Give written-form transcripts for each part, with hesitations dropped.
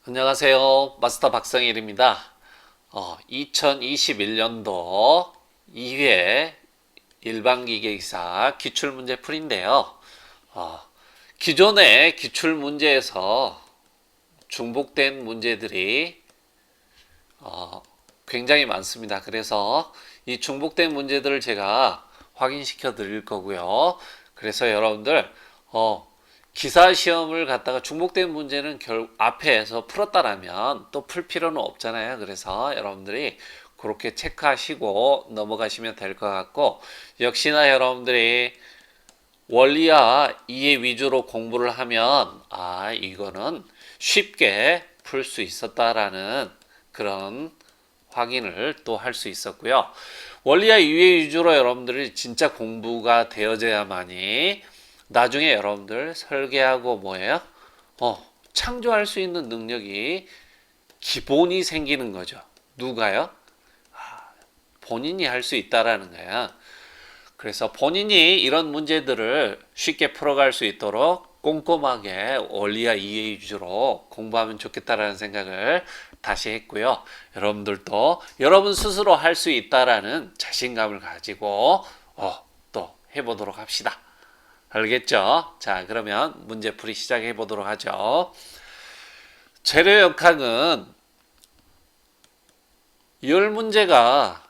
안녕하세요. 마스터 박성일입니다. 2021년도 2회 일반기계사 기출문제 풀인데요. 기존의 기출문제에서 중복된 문제들이 굉장히 많습니다. 그래서 이 중복된 문제들을 제가 확인시켜 드릴 거고요. 그래서 여러분들 기사 시험을 갖다가 중복된 문제는 앞에서 풀었다라면 또 풀 필요는 없잖아요. 그래서 여러분들이 그렇게 체크하시고 넘어가시면 될 것 같고, 역시나 여러분들이 원리와 이해 위주로 공부를 하면 이거는 쉽게 풀 수 있었다라는 그런 확인을 또 할 수 있었고요. 원리와 이해 위주로 여러분들이 진짜 공부가 되어져야만이 나중에 여러분들 설계하고 뭐예요? 창조할 수 있는 능력이 기본이 생기는 거죠. 누가요? 본인이 할 수 있다라는 거야. 그래서 본인이 이런 문제들을 쉽게 풀어갈 수 있도록 꼼꼼하게 원리와 이해 위주로 공부하면 좋겠다라는 생각을 다시 했고요. 여러분들도 여러분 스스로 할 수 있다라는 자신감을 가지고 또 해보도록 합시다. 알겠죠? 자, 그러면 문제풀이 시작해 보도록 하죠. 재료역학은 10문제가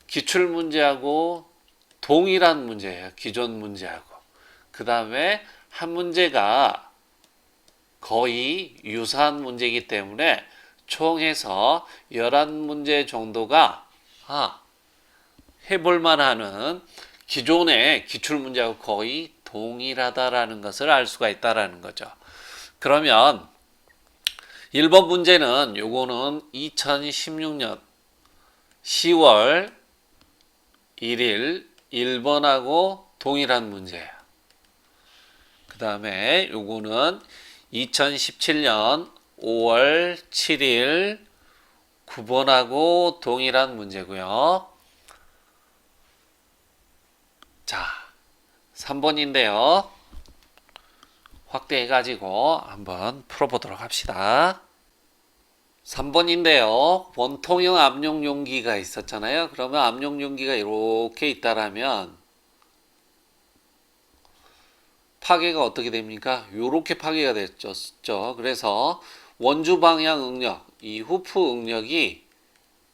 기출문제하고 동일한 문제예요. 기존 문제하고. 그 다음에 한 문제가 거의 유사한 문제이기 때문에 총해서 11문제 정도가 해볼만 하는 기존의 기출문제하고 거의 동일하다라는 것을 알 수가 있다라는 거죠. 그러면 1번 문제는 요거는 2016년 10월 1일 1번하고 동일한 문제예요. 그 다음에 요거는 2017년 5월 7일 9번하고 동일한 문제고요. 자, 3번인데요. 확대해가지고 한번 풀어보도록 합시다. 3번인데요. 원통형 압력 용기가 있었잖아요. 그러면 압력 용기가 이렇게 있다라면 파괴가 어떻게 됩니까? 이렇게 파괴가 됐죠. 그래서 원주 방향 응력, 이 후프 응력이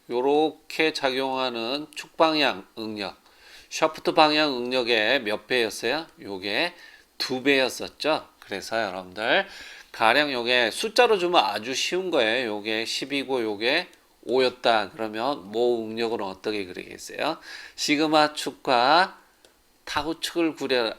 이렇게 작용하는 축 방향 응력, 샤프트 방향 응력의 몇 배였어요? 요게 2배였었죠. 그래서 여러분들 가령 요게 숫자로 주면 아주 쉬운 거예요. 요게 10이고 요게 5였다. 그러면 모 응력은 어떻게 그리겠어요? 시그마 축과 타우 축을 구려라.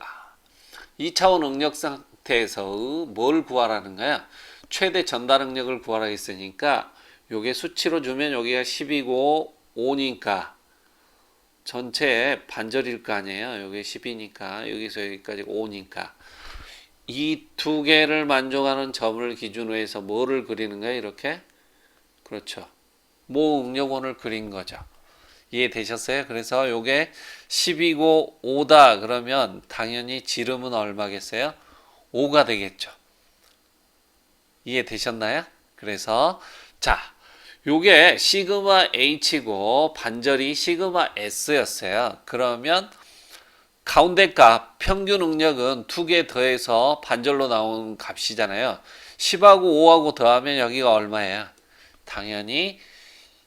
2차원 응력 상태에서 뭘 구하라는 거야? 최대 전달 응력을 구하라 했으니까 요게 수치로 주면 여기가 10이고 5니까 전체 반절일 거 아니에요. 여기 10이니까 여기서 여기까지 5니까 이 두 개를 만족하는 점을 기준으로 해서 뭐를 그리는 거예요? 이렇게? 그렇죠. 모 응력원을 그린 거죠. 이해되셨어요? 그래서 요게 10이고 5다 그러면 당연히 지름은 얼마겠어요? 5가 되겠죠. 이해되셨나요? 그래서 자, 요게 시그마 H고 반절이 시그마 S였어요. 그러면 가운데 값 평균 응력은 2개 더해서 반절로 나온 값이잖아요. 10하고 5하고 더하면 여기가 얼마예요? 당연히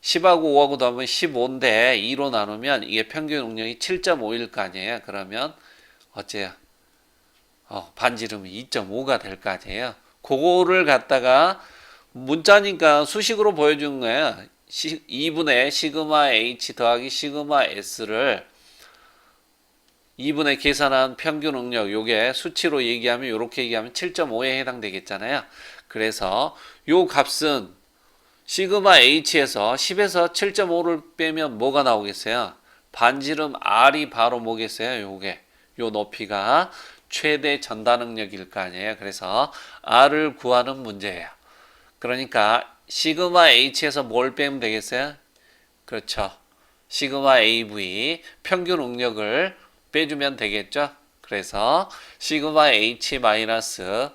10하고 5하고 더하면 15인데 2로 나누면 이게 평균 응력이 7.5일 거 아니에요. 그러면 어째요? 반지름이 2.5가 될 거 아니에요. 그거를 갖다가 문자니까 수식으로 보여준 거예요. 2분의 시그마 H 더하기 시그마 S를 2분의 계산한 평균 응력 요게 수치로 얘기하면 요렇게 얘기하면 7.5에 해당되겠잖아요. 그래서 요 값은 시그마 H에서 10에서 7.5를 빼면 뭐가 나오겠어요? 반지름 R이 바로 뭐겠어요? 요게 요 높이가 최대 전달 능력일 거 아니에요. 그래서 R을 구하는 문제예요. 그러니까 시그마 H에서 뭘 빼면 되겠어요? 그렇죠. 시그마 AV 평균 응력을 빼주면 되겠죠. 그래서 시그마 H 마이너스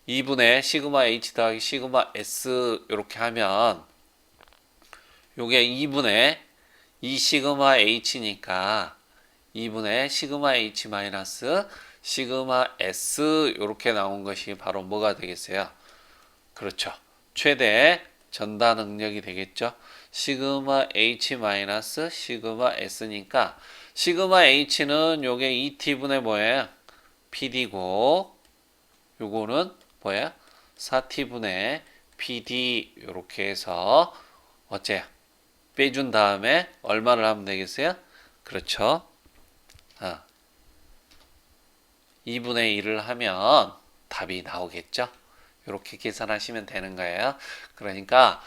2분의 시그마 h 더하기 시그마 s 이렇게 하면 요게 2분의 2 시그마 h니까 2분의 시그마 h 마이너스 시그마 s 이렇게 나온 것이 바로 뭐가 되겠어요? 그렇죠. 최대 전다 능력이 되겠죠. 시그마 h 마이너스 시그마 s니까 시그마 h는 요게 2t분의 뭐예요? pd고 요거는 뭐야? 4t분의 pd 이렇게 해서 어째요? 빼준 다음에 얼마를 하면 되겠어요? 그렇죠. 2분의 1을 하면 답이 나오겠죠. 이렇게 계산하시면 되는 거예요. 그러니까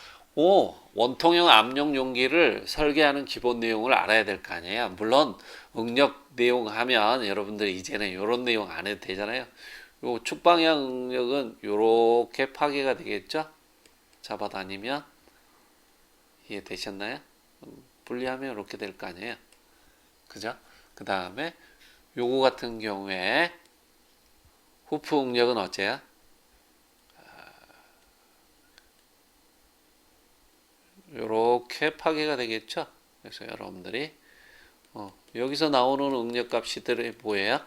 원통형 압력 용기를 설계하는 기본 내용을 알아야 될 거 아니에요. 물론 응력 내용 하면 여러분들 이제는 이런 내용 안 해도 되잖아요. 요 축방향 응력은 이렇게 파괴가 되겠죠. 잡아다니면 이해되셨나요? 분리하면 이렇게 될 거 아니에요. 그죠? 그 다음에 요거 같은 경우에 후프 응력은 어째요? 요렇게 파괴가 되겠죠. 그래서 여러분들이 여기서 나오는 응력 값이들이 뭐예요?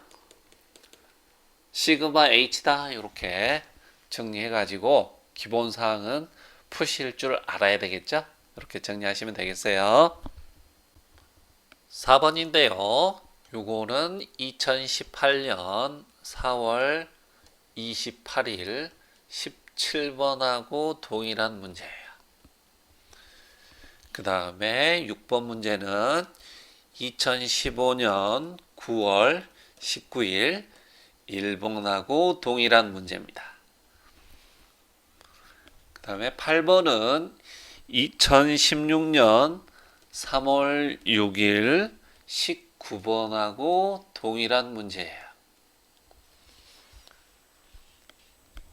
시그마 h다 이렇게 정리해 가지고 기본 사항은 푸실 줄 알아야 되겠죠. 이렇게 정리하시면 되겠어요. 4번인데요. 요거는 2018년 4월 28일 17번하고 동일한 문제예요. 그 다음에 6번 문제는 2015년 9월 19일 1번하고 동일한 문제입니다. 그 다음에 8번은 2016년 3월 6일 19번하고 동일한 문제예요.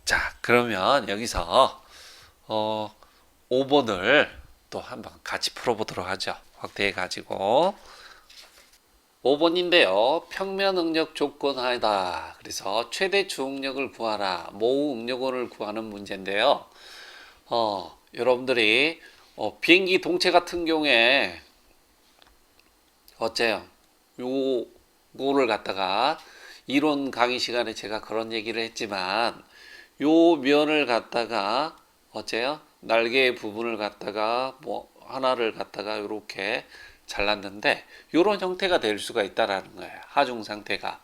자, 그러면 여기서 5번을 또 한번 같이 풀어보도록 하죠. 확대해 가지고 5번인데요. 평면 응력 조건 하다. 그래서 최대 주응력을 구하라. 모우 응력원을 구하는 문제인데요. 여러분들이 비행기 동체 같은 경우에 어째요? 요거를 갖다가 이론 강의 시간에 제가 그런 얘기를 했지만 요 면을 갖다가 어째요? 날개 부분을 갖다가 뭐 하나를 갖다가 이렇게 잘랐는데 요런 형태가 될 수가 있다라는 거예요. 하중 상태가.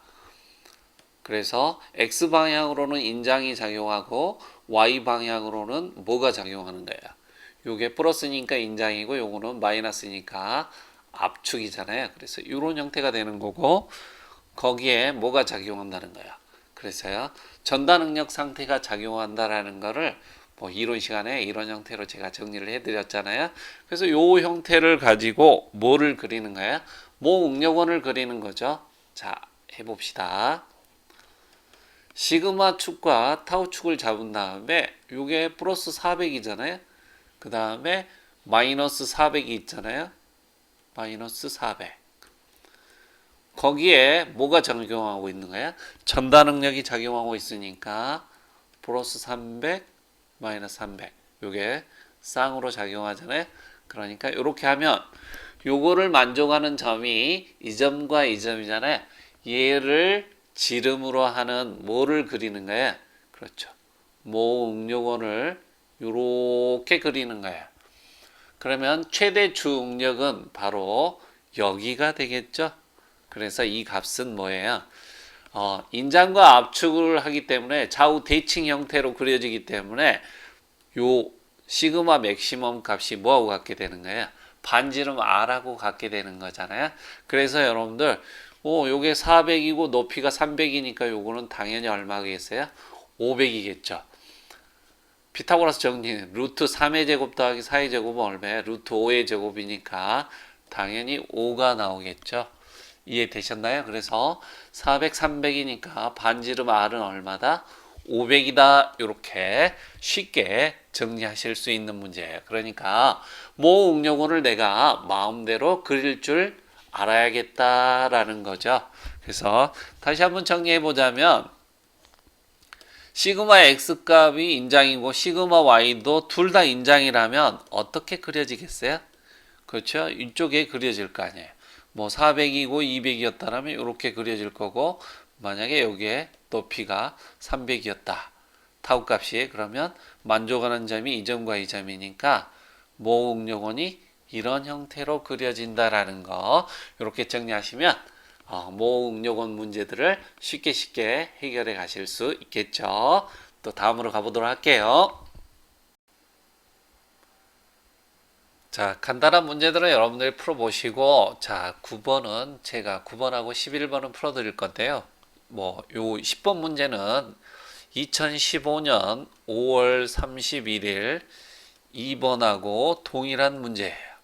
그래서 X 방향으로는 인장이 작용하고 Y 방향으로는 뭐가 작용하는 거예요? 요게 플러스니까 인장이고 요거는 마이너스니까 압축이잖아요. 그래서 이런 형태가 되는 거고 거기에 뭐가 작용한다는 거예요. 그래서요 전다 능력 상태가 작용한다라는 거를 뭐 이론 시간에 이런 형태로 제가 정리를 해드렸잖아요. 그래서 요 형태를 가지고 뭐를 그리는 거예요? 모 응력원을 그리는 거죠. 자 해봅시다. 시그마 축과 타우 축을 잡은 다음에 요게 플러스 400이잖아요. 그 다음에 마이너스 400이 있잖아요. 마이너스 400. 거기에 뭐가 작용하고 있는 거야? 전다 능력이 작용하고 있으니까 플러스 300 마이너스 300 요게 쌍으로 작용하잖아요. 그러니까 이렇게 하면 요거를 만족하는 점이 이 점과 이 점이잖아요. 얘를 지름으로 하는 뭐를 그리는 거야? 그렇죠. 모 응력원을 요렇게 그리는 거야. 그러면 최대 주응력은 바로 여기가 되겠죠. 그래서 이 값은 뭐예요? 인장과 압축을 하기 때문에 좌우 대칭 형태로 그려지기 때문에 요 시그마 맥시멈 값이 뭐하고 같게 되는 거예요? 반지름 R하고 같게 되는 거잖아요. 그래서 여러분들 요게 400이고 높이가 300이니까 요거는 당연히 얼마겠어요? 500이겠죠. 피타고라스 정리는 루트 3의 제곱 더하기 4의 제곱은 얼마예요? 루트 5의 제곱이니까 당연히 5가 나오겠죠. 이해되셨나요? 그래서 400, 300이니까 반지름 R은 얼마다? 500이다. 이렇게 쉽게 정리하실 수 있는 문제예요. 그러니까 모 응력원을 내가 마음대로 그릴 줄 알아야겠다라는 거죠. 그래서 다시 한번 정리해 보자면 시그마 x 값이 인장이고 시그마 y도 둘 다 인장이라면 어떻게 그려지겠어요? 그렇죠? 이쪽에 그려질 거 아니에요. 뭐 400이고 200이었다라면 이렇게 그려질 거고, 만약에 여기에 높이가 300이었다. 타우 값이, 그러면 만족하는 점이 이 점과 이 점이니까 모응요건이 이런 형태로 그려진다라는 거, 이렇게 정리하시면 모응요건 문제들을 쉽게 해결해 가실 수 있겠죠. 또 다음으로 가보도록 할게요. 자, 간단한 문제들은 여러분들이 풀어보시고, 자, 9번은 제가 9번하고 11번은 풀어드릴 건데요. 요 10번 문제는 2015년 5월 31일 2번하고 동일한 문제예요.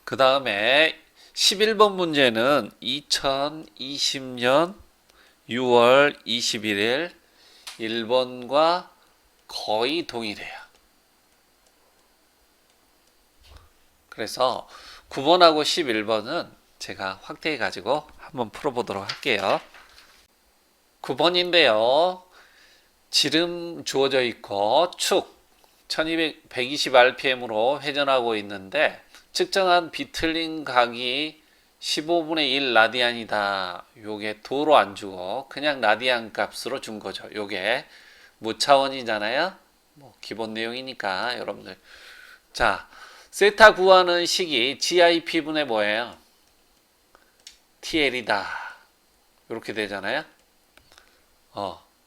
그 다음에 11번 문제는 2020년 6월 21일 1번과 거의 동일해요. 그래서 9번하고 11번은 제가 확대해 가지고 한번 풀어보도록 할게요. 9번인데요. 지름 주어져 있고 축 120rpm으로 회전하고 있는데 측정한 비틀린 각이 15분의 1 라디안이다. 요게 도로 안 주고 그냥 라디안 값으로 준 거죠. 요게 무차원이잖아요. 뭐 기본 내용이니까 여러분들. 자, 세타 구하는 식이 GIP분의 뭐예요? TL이다. 이렇게 되잖아요.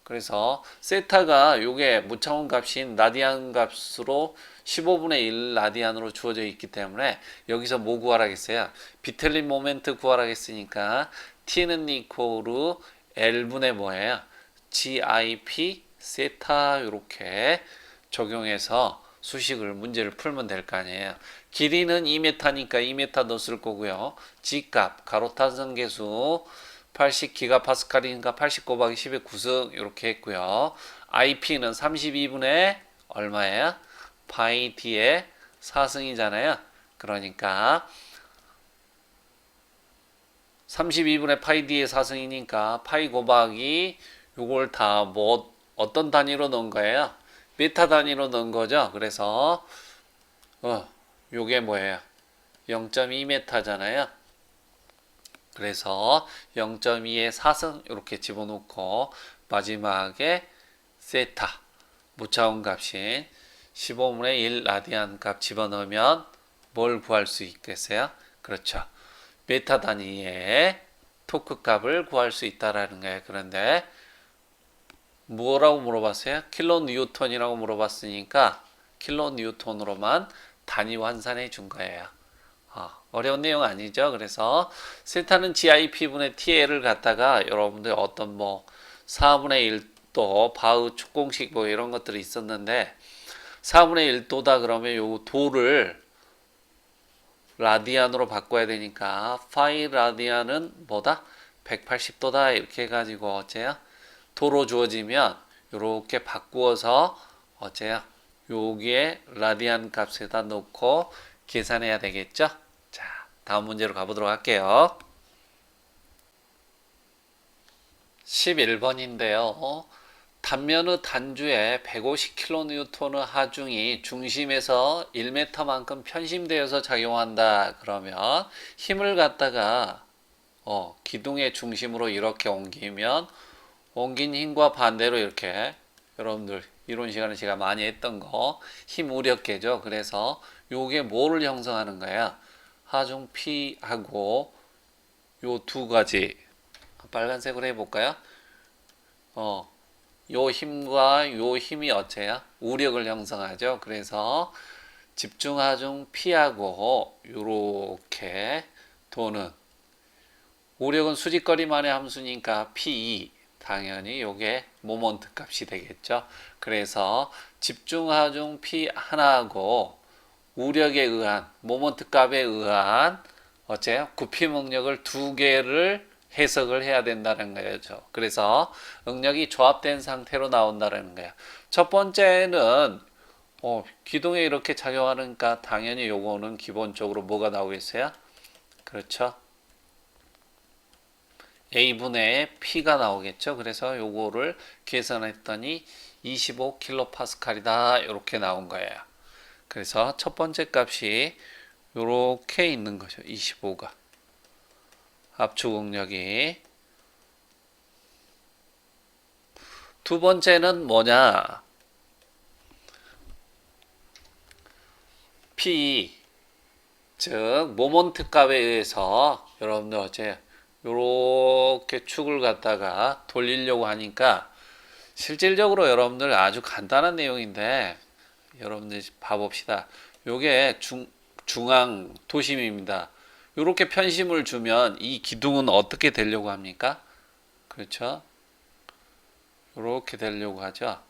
그래서 세타가 요게 무차원 값인 라디안 값으로 15분의 1 라디안으로 주어져 있기 때문에 여기서 뭐 구하라겠어요? 비틀린 모멘트 구하라겠으니까 T는 이코르 L분의 뭐예요? GIP 세타 이렇게 적용해서 수식을 문제를 풀면 될 거 아니에요. 길이는 2m니까 2m 넣었을 거고요. G값 가로탄성 계수 80기가파스칼이니까 80 곱하기 10의 9승 이렇게 했고요. IP는 32분의 얼마예요? 파이 D의 4승이잖아요. 그러니까 32분의 파이 D의 4승이니까 파이 곱하기 요걸 다 뭐 어떤 단위로 넣은 거예요? 메타 단위로 넣은 거죠. 그래서 요게 뭐예요? 0.2m잖아요. 그래서 0.2의 4승 이렇게 집어넣고 마지막에 세타 무차원 값인 15분의 1 라디안 값 집어넣으면 뭘 구할 수 있겠어요? 그렇죠. 메타 단위의 토크 값을 구할 수 있다라는 거예요. 그런데 뭐라고 물어봤어요? 킬로 뉴턴이라고 물어봤으니까 킬로 뉴턴으로만 단위 환산해 준 거예요. 어려운 내용 아니죠. 그래서 세타는 GIP분의 TL을 갖다가 여러분들 어떤 뭐 4분의 1도 바흐 축공식 뭐 이런 것들이 있었는데 4분의 1도다 그러면 요 도를 라디안으로 바꿔야 되니까 파이 라디안은 뭐다? 180도다 이렇게 해가지고 어째요? 도로 주어지면 이렇게 바꾸어서 어째요? 여기에 라디안 값에다 놓고 계산해야 되겠죠? 자, 다음 문제로 가보도록 할게요. 11번인데요. 단면의 단주에 150kN의 하중이 중심에서 1m만큼 편심되어서 작용한다. 그러면 힘을 갖다가 기둥의 중심으로 이렇게 옮기면 옮긴 힘과 반대로 이렇게 여러분들 이론 시간에 제가 많이 했던 거 힘 우력계죠. 그래서 요게 뭐를 형성하는 거야? 하중 P하고 요 두 가지 빨간색으로 해볼까요? 요 힘과 요 힘이 어째야? 우력을 형성하죠. 그래서 집중하중 P하고 요렇게 도는 우력은 수직거리만의 함수니까 P2 당연히 요게 모먼트 값이 되겠죠. 그래서 집중하중 P 하나하고 우력에 의한 모먼트 값에 의한 어째요? 구피 응력을 두 개를 해석을 해야 된다는 거죠. 그래서 응력이 조합된 상태로 나온다는 거예요. 첫 번째는 기둥에 이렇게 작용하니까 당연히 요거는 기본적으로 뭐가 나오겠어요? 그렇죠. A분의 P가 나오겠죠. 그래서 요거를 계산했더니 25kPa이다. 이렇게 나온 거예요. 그래서 첫 번째 값이 요렇게 있는 거죠. 25가. 압축 응력이. 두 번째는 뭐냐? P, 즉 모먼트 값에 의해서 여러분들 어째 요렇게 축을 갖다가 돌리려고 하니까 실질적으로 여러분들 아주 간단한 내용인데 여러분들 봐봅시다. 요게 중앙 도심입니다. 요렇게 편심을 주면 이 기둥은 어떻게 되려고 합니까? 그렇죠? 요렇게 되려고 하죠.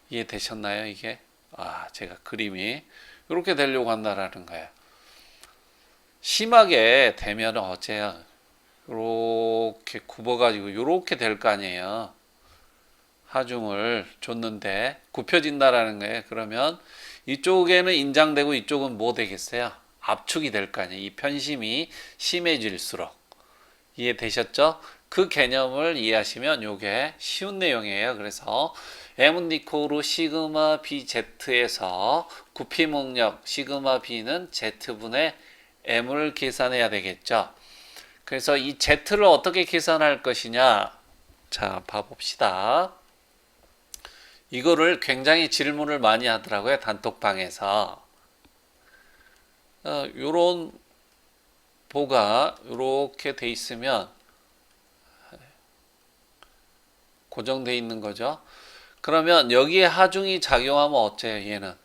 이해되셨나요, 이게? 제가 그림이 요렇게 되려고 한다라는 거예요. 심하게 되면 어째요? 요렇게 굽어가지고 요렇게 될 거 아니에요. 하중을 줬는데 굽혀진다라는 거예요. 그러면 이쪽에는 인장되고 이쪽은 뭐 되겠어요? 압축이 될 거 아니에요. 이 편심이 심해질수록. 이해되셨죠? 그 개념을 이해하시면 요게 쉬운 내용이에요. 그래서 M은 니코로 시그마 BZ에서 구피 목력 시그마 B는 Z분의 M을 계산해야 되겠죠. 그래서 이 Z를 어떻게 계산할 것이냐? 자, 봐봅시다. 이거를 굉장히 질문을 많이 하더라고요. 단톡방에서. 요런 보가 이렇게 돼 있으면 고정돼 있는 거죠. 그러면 여기에 하중이 작용하면 어째요? 얘는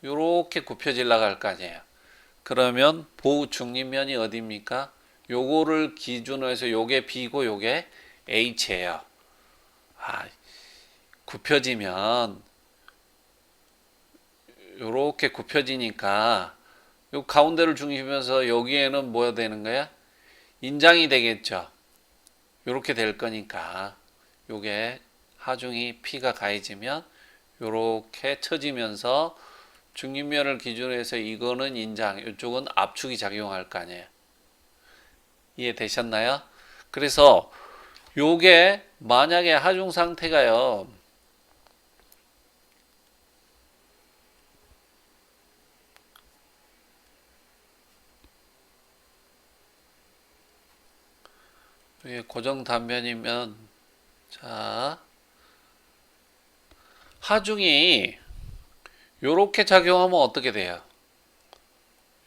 이렇게 굽혀질 나갈 거 아니에요. 그러면 보우 중립면이 어디입니까? 요거를 기준으로 해서 요게 B고 요게 H예요. 굽혀지면 요렇게 굽혀지니까 요 가운데를 중심해서 여기에는 뭐야 되는 거야? 인장이 되겠죠. 요렇게 될 거니까 요게 하중이 P가 가해지면 요렇게 처지면서 중립면을 기준으로 해서 이거는 인장, 이쪽은 압축이 작용할 거 아니에요. 이해되셨나요? 그래서 요게 만약에 하중 상태가요. 이게 고정 단면이면 자 하중이 요렇게 작용하면 어떻게 돼요?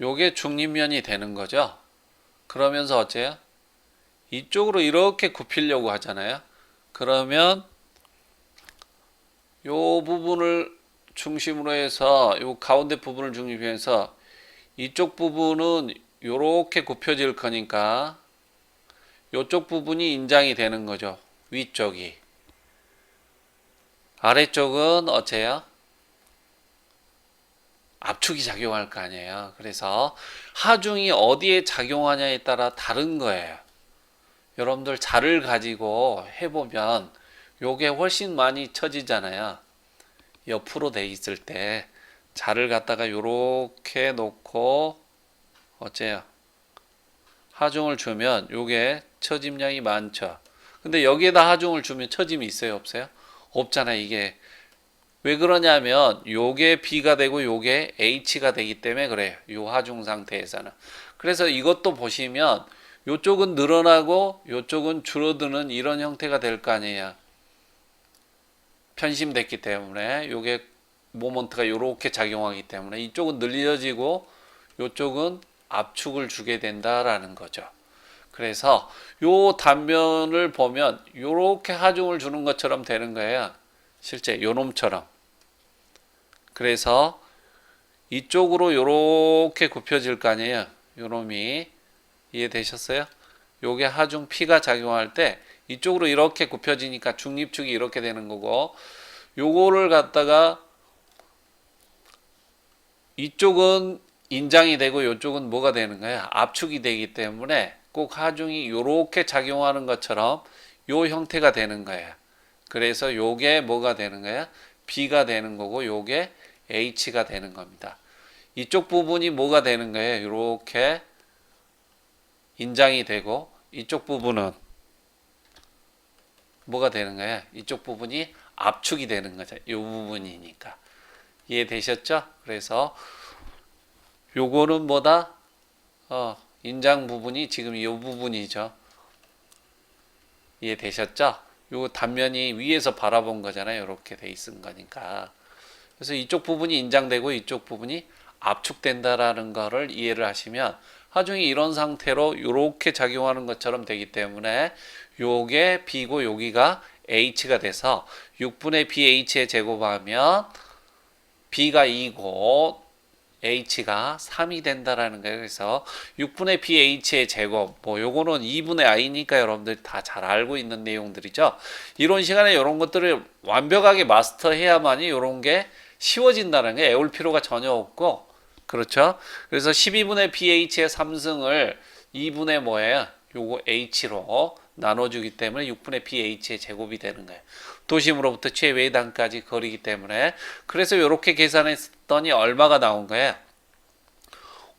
요게 중립면이 되는 거죠. 그러면서 어째요? 이쪽으로 이렇게 굽히려고 하잖아요. 그러면 요 부분을 중심으로 해서 요 가운데 부분을 중심해서 이쪽 부분은 요렇게 굽혀질 거니까 요쪽 부분이 인장이 되는 거죠. 위쪽이. 아래쪽은 어째요? 압축이 작용할 거 아니에요. 그래서 하중이 어디에 작용하냐에 따라 다른 거예요. 여러분들 자를 가지고 해보면 요게 훨씬 많이 처지잖아요. 옆으로 돼 있을 때 자를 갖다가 요렇게 놓고 어째요? 하중을 주면 요게 처짐량이 많죠. 근데 여기에다 하중을 주면 처짐이 있어요, 없어요? 없잖아요. 이게 왜 그러냐면 요게 B가 되고 요게 H가 되기 때문에 그래요. 요 하중 상태에서는. 그래서 이것도 보시면 요쪽은 늘어나고 요쪽은 줄어드는 이런 형태가 될 거 아니에요. 편심됐기 때문에 요게 모먼트가 요렇게 작용하기 때문에 이쪽은 늘려지고 요쪽은 압축을 주게 된다라는 거죠. 그래서 요 단면을 보면 요렇게 하중을 주는 것처럼 되는 거예요. 실제 요놈처럼. 그래서 이쪽으로 요렇게 굽혀질 거 아니에요. 요놈이. 이해되셨어요? 요게 하중 P가 작용할 때 이쪽으로 이렇게 굽혀지니까 중립축이 이렇게 되는 거고 요거를 갖다가 이쪽은 인장이 되고 이쪽은 뭐가 되는 거야? 압축이 되기 때문에 꼭 하중이 요렇게 작용하는 것처럼 요 형태가 되는 거야. 그래서 요게 뭐가 되는 거야? B가 되는 거고 요게 H가 되는 겁니다. 이쪽 부분이 뭐가 되는 거예요? 요렇게 인장이 되고 이쪽 부분은 뭐가 되는 거예요? 이쪽 부분이 압축이 되는 거죠. 이 부분이니까. 이해되셨죠? 그래서 요거는 뭐다? 인장 부분이 지금 이 부분이죠. 이해되셨죠? 요 단면이 위에서 바라본 거잖아요. 이렇게 돼 있은 거니까. 그래서 이쪽 부분이 인장되고 이쪽 부분이 압축된다라는 거를 이해를 하시면 하중이 이런 상태로 이렇게 작용하는 것처럼 되기 때문에 요게 B고 여기가 H가 돼서 6분의 BH에 제곱하면 B가 2고 H가 3이 된다라는 거예요. 그래서 6분의 BH의 제곱, 뭐 요거는 2분의 I니까 여러분들이 다 잘 알고 있는 내용들이죠. 이런 시간에 이런 것들을 완벽하게 마스터해야만이 이런 게 쉬워진다는 게 애울 필요가 전혀 없고, 그렇죠? 그래서 12분의 BH의 3승을 2분의 뭐예요? 요거 H로 나눠주기 때문에 6분의 BH의 제곱이 되는 거예요. 도심으로부터 최외단까지 거리기 때문에. 그래서 이렇게 계산했더니 얼마가 나온 거예요?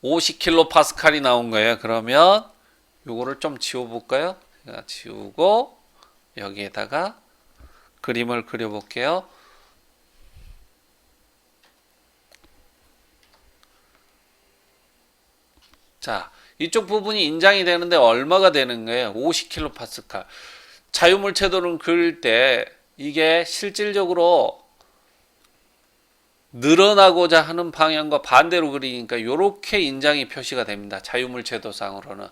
50kPa이 나온 거예요. 그러면 요거를 좀 지워볼까요? 지우고 여기에다가 그림을 그려볼게요. 자, 이쪽 부분이 인장이 되는데 얼마가 되는 거예요? 50kPa. 자유물체도를 그릴 때 이게 실질적으로 늘어나고자 하는 방향과 반대로 그리니까 이렇게 인장이 표시가 됩니다. 자유물체도상으로는.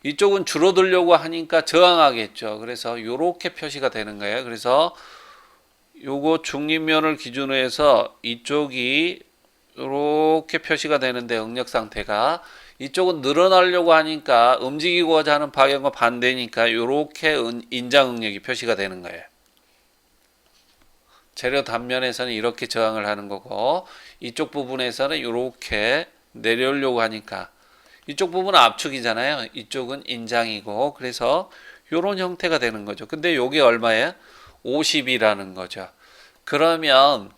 이쪽은 줄어들려고 하니까 저항하겠죠. 그래서 이렇게 표시가 되는 거예요. 그래서 요거 중립면을 기준으로 해서 이쪽이 이렇게 표시가 되는데 응력 상태가 이쪽은 늘어나려고 하니까 움직이고자 하는 방향과 반대니까 이렇게 인장 응력이 표시가 되는 거예요. 재료 단면에서는 이렇게 저항을 하는 거고 이쪽 부분에서는 이렇게 내려오려고 하니까 이쪽 부분은 압축이잖아요. 이쪽은 인장이고 그래서 이런 형태가 되는 거죠. 근데 이게 얼마예요? 50이라는 거죠. 그러면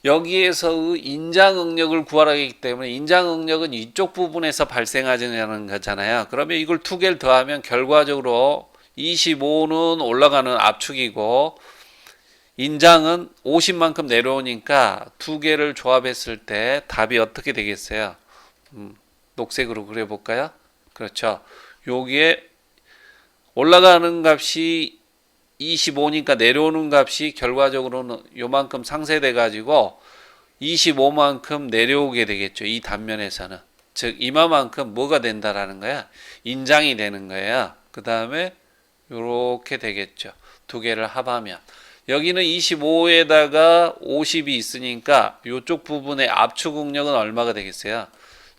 여기에서 인장 응력을 구하라기 때문에 인장 응력은 이쪽 부분에서 발생하는 거잖아요. 그러면 이걸 두 개를 더하면 결과적으로 25는 올라가는 압축이고 인장은 50만큼 내려오니까 두 개를 조합했을 때 답이 어떻게 되겠어요? 녹색으로 그려볼까요? 그렇죠. 여기에 올라가는 값이 25니까 내려오는 값이 결과적으로는 요만큼 상쇄돼 가지고 25만큼 내려오게 되겠죠. 이 단면에서는. 즉 이마만큼 뭐가 된다라는 거야? 인장이 되는 거예요. 그 다음에 요렇게 되겠죠. 두 개를 합하면. 여기는 25에다가 50이 있으니까 이쪽 부분의 압축 응력은 얼마가 되겠어요?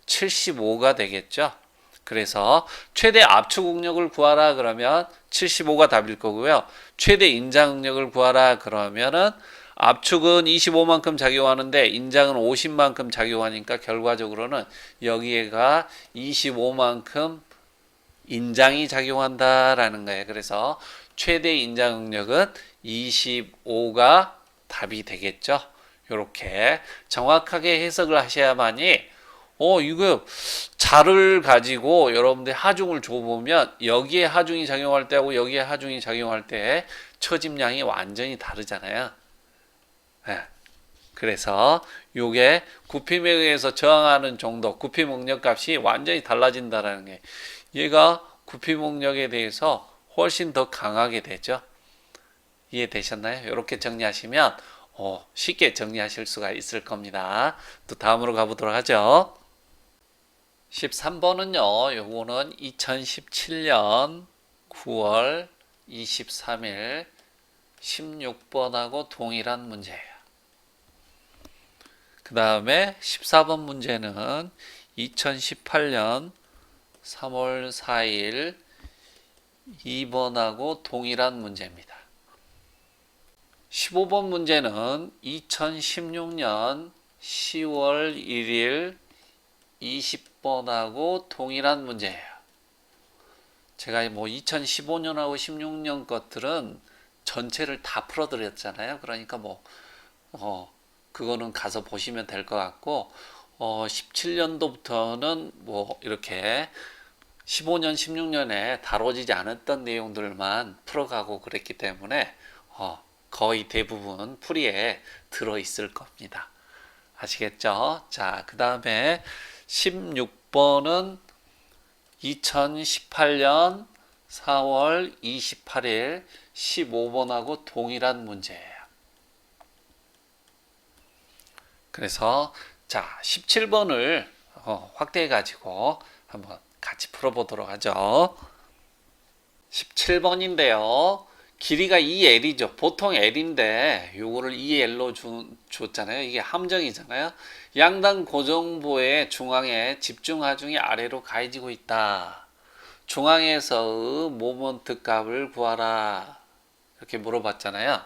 75가 되겠죠. 그래서 최대 압축 응력을 구하라 그러면 75가 답일 거고요. 최대 인장 응력을 구하라 그러면은 압축은 25만큼 작용하는데 인장은 50만큼 작용하니까 결과적으로는 여기에가 25만큼 인장이 작용한다라는 거예요. 그래서 최대 인장 응력은 25가 답이 되겠죠. 이렇게 정확하게 해석을 하셔야만이 이거 자를 가지고 여러분들 하중을 줘보면 여기에 하중이 작용할 때하고 여기에 하중이 작용할 때 처짐량이 완전히 다르잖아요. 네. 그래서 이게 굽힘에 의해서 저항하는 정도, 굽힘 응력 값이 완전히 달라진다는 게 얘가 굽힘 응력에 대해서 훨씬 더 강하게 되죠. 이해되셨나요? 이렇게 정리하시면 쉽게 정리하실 수가 있을 겁니다. 또 다음으로 가보도록 하죠. 13번은요. 요거는 2017년 9월 23일 16번하고 동일한 문제예요. 그 다음에 14번 문제는 2018년 3월 4일 2번하고 동일한 문제입니다. 15번 문제는 2016년 10월 1일 20번하고 동일한 문제예요. 제가 뭐 2015년하고 16년 것들은 전체를 다 풀어드렸잖아요. 그러니까 그거는 가서 보시면 될 것 같고 17년도부터는 뭐 이렇게 15년, 16년에 다뤄지지 않았던 내용들만 풀어가고 그랬기 때문에 거의 대부분 풀이에 들어있을 겁니다. 아시겠죠? 자, 그 다음에 16번은 2018년 4월 28일 15번하고 동일한 문제예요. 그래서 자, 17번을 확대해 가지고 한번 같이 풀어보도록 하죠. 17번인데요. 길이가 2L이죠. 보통 L인데 요거를 2L로 줬잖아요. 이게 함정이잖아요. 양당 고정부의 중앙에 집중 하중이 아래로 가해지고 있다. 중앙에서의 모먼트 값을 구하라. 이렇게 물어봤잖아요.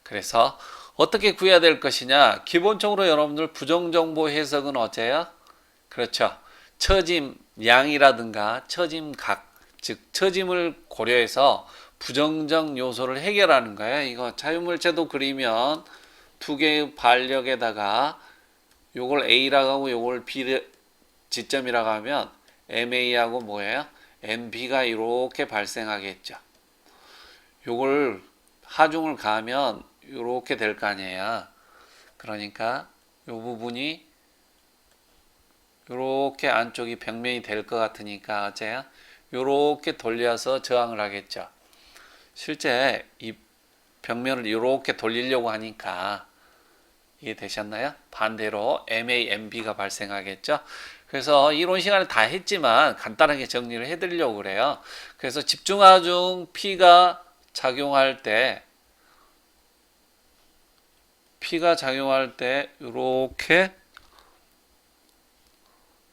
그래서 어떻게 구해야 될 것이냐? 기본적으로 여러분들 부정정보 해석은 어째요? 그렇죠. 처짐 양이라든가 처짐 각, 즉 처짐을 고려해서 부정적 요소를 해결하는 거예요. 이거 자유물체도 그리면 두 개의 반력에다가 요걸 A라고 하고 요걸 B 지점이라고 하면 MA하고 뭐예요? MB가 이렇게 발생하겠죠. 요걸 하중을 가하면 이렇게 될 거 아니에요. 그러니까 이 부분이 이렇게 안쪽이 벽면이 될 것 같으니까 어째요? 이렇게 돌려서 저항을 하겠죠. 실제 이 벽면을 이렇게 돌리려고 하니까 이해되셨나요? 반대로 MAMB가 발생하겠죠. 그래서 이론 시간에 다 했지만 간단하게 정리를 해드리려고 그래요. 그래서 집중하중 P가 작용할 때 이렇게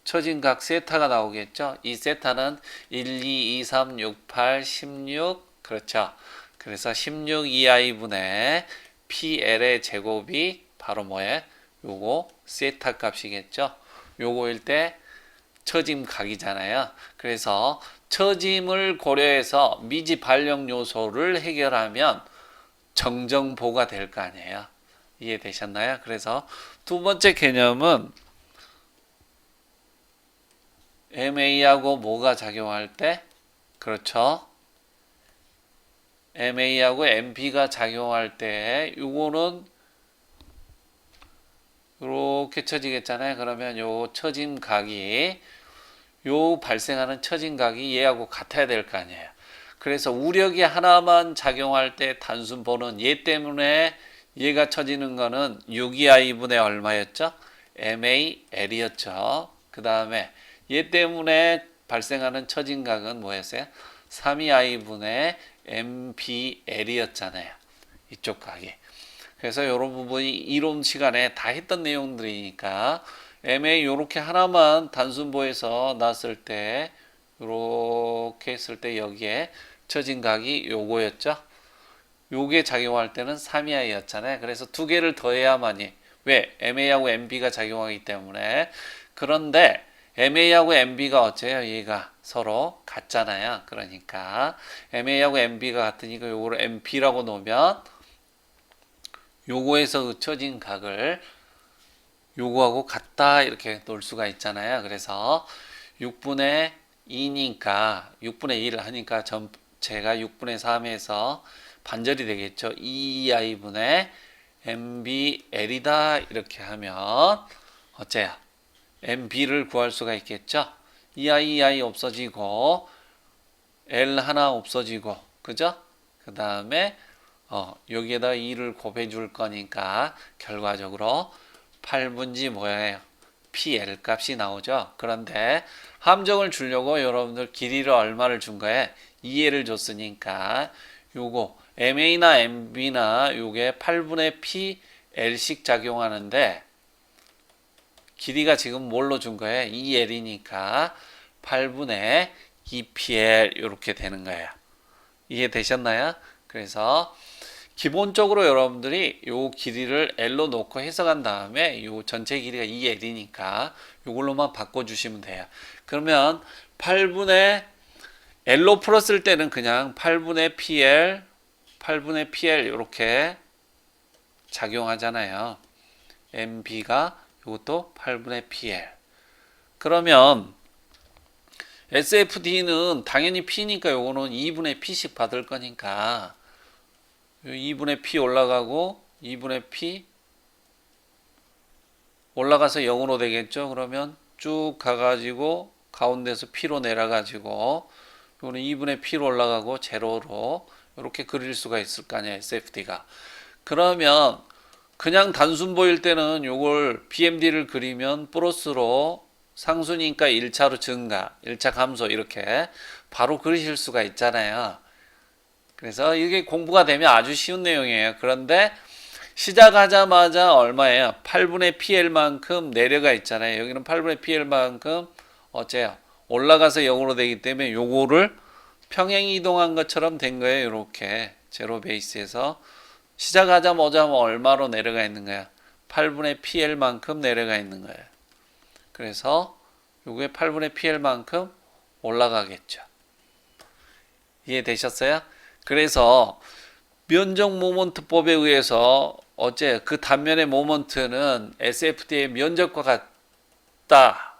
처진각 세타가 나오겠죠. 이 세타는 1, 2, 2, 3, 6, 8, 16 그렇죠. 그래서 16 2i분의 PL의 제곱이 바로 뭐예요? 요거 세타 값이겠죠. 요거일 때 처짐각이잖아요. 그래서 처짐을 고려해서 미지 발령 요소를 해결하면 정정보가 될 거 아니에요. 이해되셨나요? 그래서 두 번째 개념은 MA하고 뭐가 작용할 때? 그렇죠. MA하고 MB가 작용할 때 요거는 이렇게 처지겠잖아요. 그러면 요 처짐각이 요 발생하는 처짐각이 얘하고 같아야 될 거 아니에요. 그래서 우력이 하나만 작용할 때 단순보는 얘 때문에 얘가 처지는 거는 6이i분의 얼마였죠? MAL이었죠. 그 다음에 얘 때문에 발생하는 처진각은 뭐였어요? 3이i분의 MBL이었잖아요. 이쪽 각이. 그래서 이런 부분이 이론 시간에 다 했던 내용들이니까 MA 요렇게 하나만 단순보에서 놨을 때 요렇게 했을 때 여기에 처진각이 요거였죠. 요게 작용할 때는 3이i였잖아요. 그래서 두 개를 더해야만이 왜? MA하고 MB가 작용하기 때문에. 그런데 MA하고 MB가 어째요? 얘가 서로 같잖아요. 그러니까 MA하고 MB가 같으니까 요거를 MP라고 놓으면 요거에서 그쳐진 각을 요거하고 같다 이렇게 놓을 수가 있잖아요. 그래서 6분의 2니까 6분의 1을 하니까 전체가 6분의 3에서 반절이 되겠죠. 2i분의 MBL이다 이렇게 하면 어째요? MB를 구할 수가 있겠죠. 2i 없어지고 L 하나 없어지고 그죠? 그 다음에 여기에다 2를 곱해 줄 거니까 결과적으로 8분지 뭐예요? PL 값이 나오죠. 그런데 함정을 주려고 여러분들 길이를 얼마를 준 거예요? 2L을 줬으니까 요거 MA나 MB나 요게 8분의 PL씩 작용하는데 길이가 지금 뭘로 준 거예요? 2L이니까 8분의 2PL 이렇게 되는 거예요. 이해되셨나요? 그래서 기본적으로 여러분들이 요 길이를 L로 놓고 해석한 다음에 요 전체 길이가 2L이니까 요걸로만 바꿔주시면 돼요. 그러면 8분의 L로 풀었을 때는 그냥 8분의 PL 이렇게 작용하잖아요. MB가 이것도 8분의 PL. 그러면 SFD는 당연히 P니까 요거는 2분의 P씩 받을 거니까 2분의 P 올라가고 2분의 P 올라가서 0으로 되겠죠. 그러면 쭉 가가지고 가운데서 P로 내려가지고 요거는 2분의 P로 올라가고 제로로 이렇게 그릴 수가 있을 거 아니야, SFD가. 그러면 그냥 단순 보일 때는 요걸 BMD를 그리면 플러스로 상수니까 1차로 증가, 1차 감소 이렇게 바로 그리실 수가 있잖아요. 그래서 이게 공부가 되면 아주 쉬운 내용이에요. 그런데 시작하자마자 얼마예요? 8분의 PL만큼 내려가 있잖아요. 여기는 8분의 PL만큼 어째요? 올라가서 0으로 되기 때문에 요거를 평행 이동한 것처럼 된 거예요. 이렇게 제로 베이스에서 시작하자마자 얼마로 내려가 있는 거야? 8분의 PL만큼 내려가 있는 거예요. 그래서 요게 8분의 PL만큼 올라가겠죠. 이해되셨어요? 그래서 면적 모먼트법에 의해서 어째 그 단면의 모먼트는 SFD의 면적과 같다.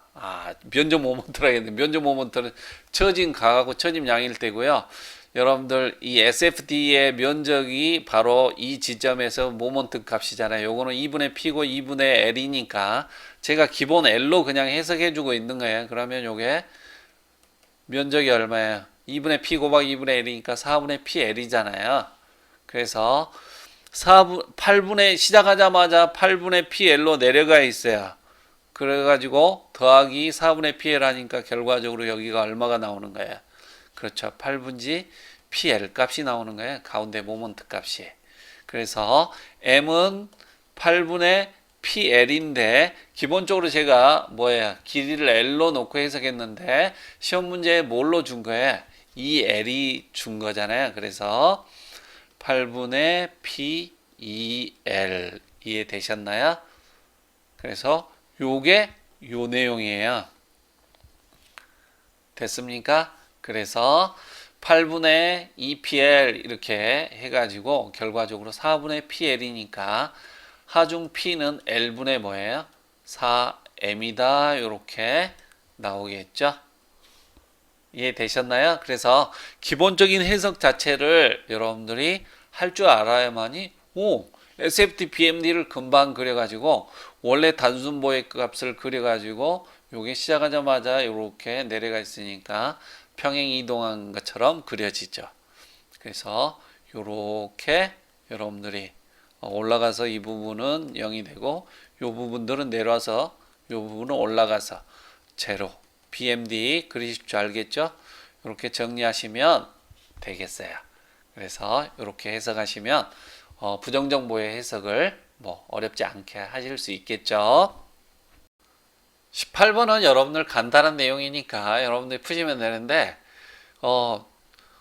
면적 모먼트라 했는데 면적 모먼트는 처진 강하고 처짐 양일 때고요. 여러분들 이 SFD의 면적이 바로 이 지점에서 모먼트 값이잖아요. 요거는 2분의 P고 2분의 L이니까 제가 기본 L로 그냥 해석해 주고 있는 거예요. 그러면 요게 면적이 얼마예요? 2분의 P 곱하기 2분의 L이니까 4분의 PL이잖아요. 그래서 8분의 시작하자마자 8분의 PL로 내려가 있어요. 그래가지고 더하기 4분의 PL 하니까 결과적으로 여기가 얼마가 나오는 거예요? 그렇죠. 8분지 PL 값이 나오는 거예요. 가운데 모먼트 값이. 그래서 M은 8분의 PL인데 기본적으로 제가 뭐예요? 길이를 L로 놓고 해석했는데 시험 문제에 뭘로 준 거예요? 이 L이 준 거잖아요. 그래서 8분의 PEL 이해되셨나요? 그래서 요게 요 내용이에요. 됐습니까? 그래서 8분의 2PL 이렇게 해가지고 결과적으로 4분의 PL이니까 하중 P는 L분의 뭐예요? 4M이다 이렇게 나오겠죠? 이해되셨나요? 그래서 기본적인 해석 자체를 여러분들이 할 줄 알아야만이 SFD BMD를 금방 그려가지고 원래 단순보의 값을 그려가지고 요게 시작하자마자 이렇게 내려가 있으니까 평행 이동한 것처럼 그려지죠. 그래서 이렇게 여러분들이 올라가서 이 부분은 0이 되고 이 부분들은 내려와서 이 부분은 올라가서 제로 BMD 그리실 줄 알겠죠? 이렇게 정리하시면 되겠어요. 그래서 이렇게 해석하시면 부정정보의 해석을 뭐 어렵지 않게 하실 수 있겠죠. 18번은 여러분들 간단한 내용이니까 여러분들이 푸시면 되는데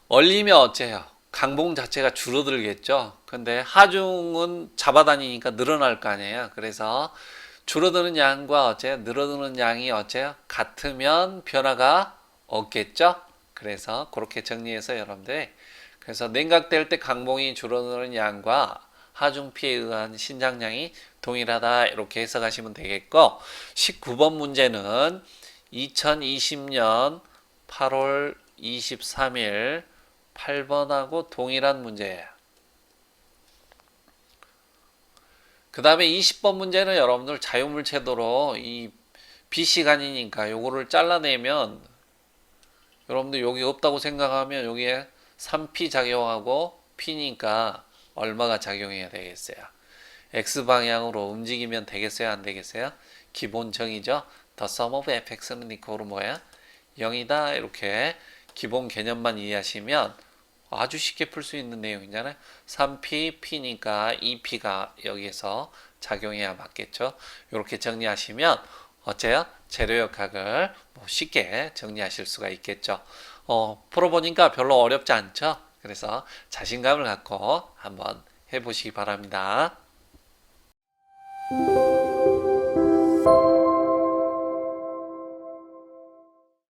얼리면 어째요? 강봉 자체가 줄어들겠죠. 근데 하중은 잡아다니니까 늘어날 거 아니에요. 그래서 줄어드는 양과 어째요? 늘어드는 양이 어째요? 같으면 변화가 없겠죠. 그래서 그렇게 정리해서 여러분들 그래서 냉각될 때 강봉이 줄어드는 양과 하중피에 의한 신장량이 동일하다 이렇게 해석하시면 되겠고 19번 문제는 2020년 8월 23일 8번하고 동일한 문제예요. 그 다음에 20번 문제는 여러분들 자유물체도로 이 B시간이니까 요거를 잘라내면 여러분들 여기 없다고 생각하면 여기에 3P 작용하고 P니까 얼마가 작용해야 되겠어요? X방향으로 움직이면 되겠어요? 안 되겠어요? 기본 정의죠? The sum of fx는 이코로 뭐야? 0이다 이렇게 기본 개념만 이해하시면 아주 쉽게 풀 수 있는 내용이잖아요. 3P, P니까 2P가 여기에서 작용해야 맞겠죠? 이렇게 정리하시면 어째요? 재료역학을 쉽게 정리하실 수가 있겠죠. 풀어보니까 별로 어렵지 않죠? 그래서 자신감을 갖고 한번 해보시기 바랍니다.